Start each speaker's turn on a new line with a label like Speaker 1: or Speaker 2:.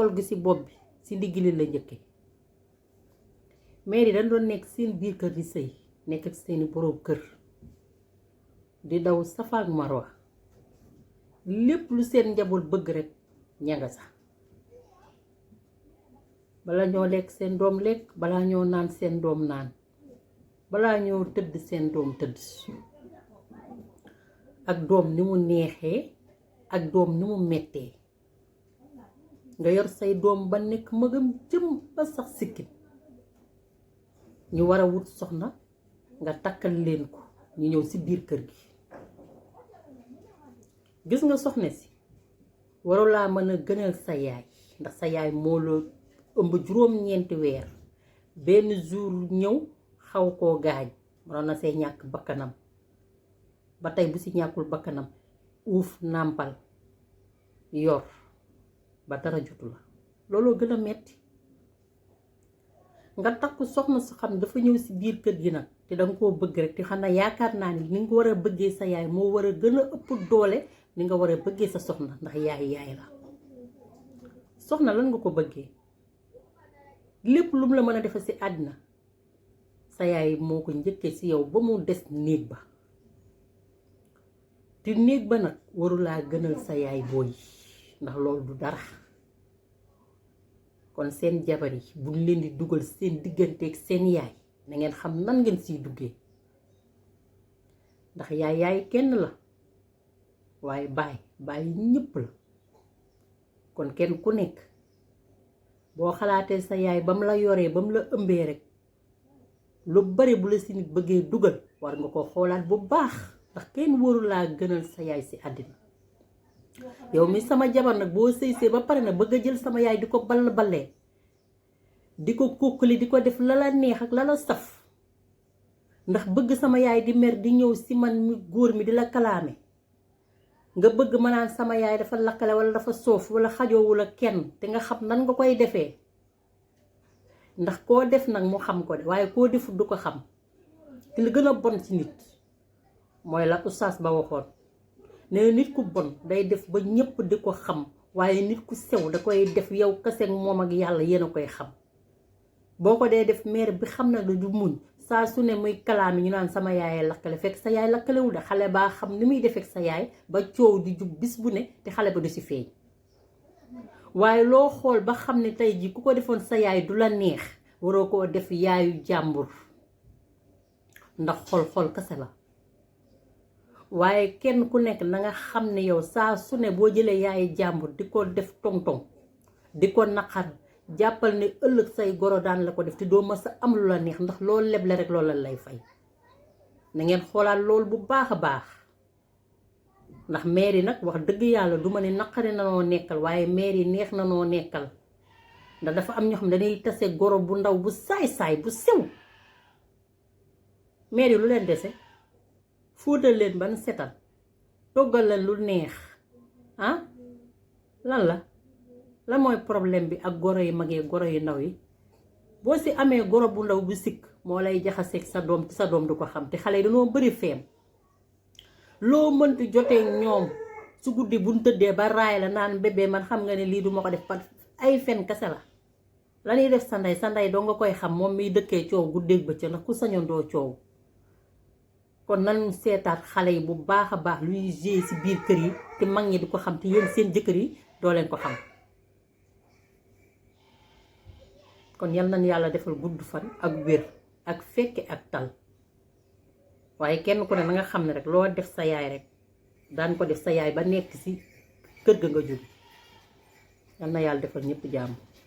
Speaker 1: kol gi ci bopp bi ci ndigg li la njëkke maire yi dañ doon nekk seen biir kër di sëy nekk ak seeni borom kër di daw safa ak marwa lépp lu seen njaboot bëgg rek ña nga sax bala ñoo lekk seen doom lekk balaa ñoo naan seen doom naan balaa ñoo tëdd seen doom tëdd ak doom ni mu neexee ak doom ni mu mettee nga yor say doom ba nekk magam jëm ba sax sikkim ñu war a wut soxna nga takkal leen ko ñu ñëw ci biir kër gi gis nga soxna si warulaa mën a gënal sa yaay ndax sa yaay moo la ëmb juróom-ñeenti weer benn jour ñëw xaw koo gaañ mënoon na see ñàkk bakkanam ba tey bu ci ñàkkul bakkanam uuf nàmpal yor ba dara jotu la looloo gën a metti nga takku soxna su xam dafa ñëw ci biir kër gi nag te danga koo bëgg rek te xam na yaakaar naa ni nga war a bëggee sa yaay moo war a gën a ëpp doole ni nga war a bëggee sa soxna ndax yaay la soxna lan nga ko bëggee lépp lu mu la mën a defal ci àddina sa yaay moo ko njëkkee ci yow ba mu des néeg ba te néeg ba nag warulaa gënal sa yaay booy ndax loolu du dara kon seen jabar yi bu leen di dugal seen digganteeg seen yaay na ngeen xam nan ngeen siy duggee ndax yaay kenn la waaye baay ñëpp la kon kenn ku nekk boo xalaatee sa yaay ba mu la yoree ba mu la ëmbee rek lu bari bu la si nit bëggee dugal war nga ko xoolaat bu baax ndax kenn warulaa gënal sa yaay si àddina yow mi sama jabar nag boo sëysee ba pare na bëgg a jël sama yaay di ko ballee di ko kókkali di ko def la la neex ak la la saf ndax bëgg sama yaay di mer di ñëw si man mi góor mi di la kalaame nga bëgg ma naan sama yaay dafa lakkale wala dafa soof wala xajoowul ak kenn te nga xam nan nga koy defee ndax koo def nag mu xam ko de waaye koo defut du ko xam te li gën a bon ci nit mooy la oustaz ba waxoon ne nit ku bon day def ba ñépp di ko xam waaye nit ku sew da koy def yow kese moom ak yàlla yéen a koy xam boo ko dee def mère bi xam na du muñ saa su ne muy kalaami ñu naan sama yaay lakkale fekk sa yaay lakkalewul de xale baa xam ni muy defek sa yaay ba coow di jub bis bu ne te xale ba du si feeñ waaye loo xool ba xam ne tey ji ku ko defoon sa yaay du la neex waroo koo def yaayu jàmbur ndax xol kese la waaye kenn ku nekk na nga xam ne yow saa su ne boo jëlee yaayu jàmbur di ko def tong-tong di ko naqar jàppal ne ëllëg say goro daan la ko def te doo ma sa am lu la neex ndax loolu leble rek loolu la lay fay na ngeen xoolaat loolu bu baax a baax ndax maire yi nag wax dëgg yàlla du ma ne naqari na noo nekkal waaye maire yi neex na noo nekkal ndax dafa am ñoo xam ne dañuy tase goro bu ndaw bu saay-saay bu sew maire yi lu leen dese fóotal leen ban setal toggal leen lu neex lan la mooy problème bi ak goro yi mag yi goro yu ndaw yi boo si amee goro bu ndaw bu sikk moo lay jaxaseeg sa doom du ko xam te xale yi dañoo bari feem loo mënti jotee ñoom su guddi buñ tëddee ba raay la naan bébé man xam nga ne lii du ma ko def par ay fen kese la ñuy def sa ndey doo nga koy xam moom miy dëkkee coow guddeeg bëccëg ndax ku sañoon doo coow kon nan seetaat xale yi bu baax a baax luy géey si biir kër yi te mag ñi di ko xam te yéen seen jëkkër yi doo leen ko xam kon yal nañu yàlla defal gudd fan ak wér ak fekke ak tal waaye kenn ku ne na nga xam ne rek loo def sa yaay rek daan ko def sa yaay ba nekk ci kër ga nga jóg yal na yàlla defal ñëpp jàmm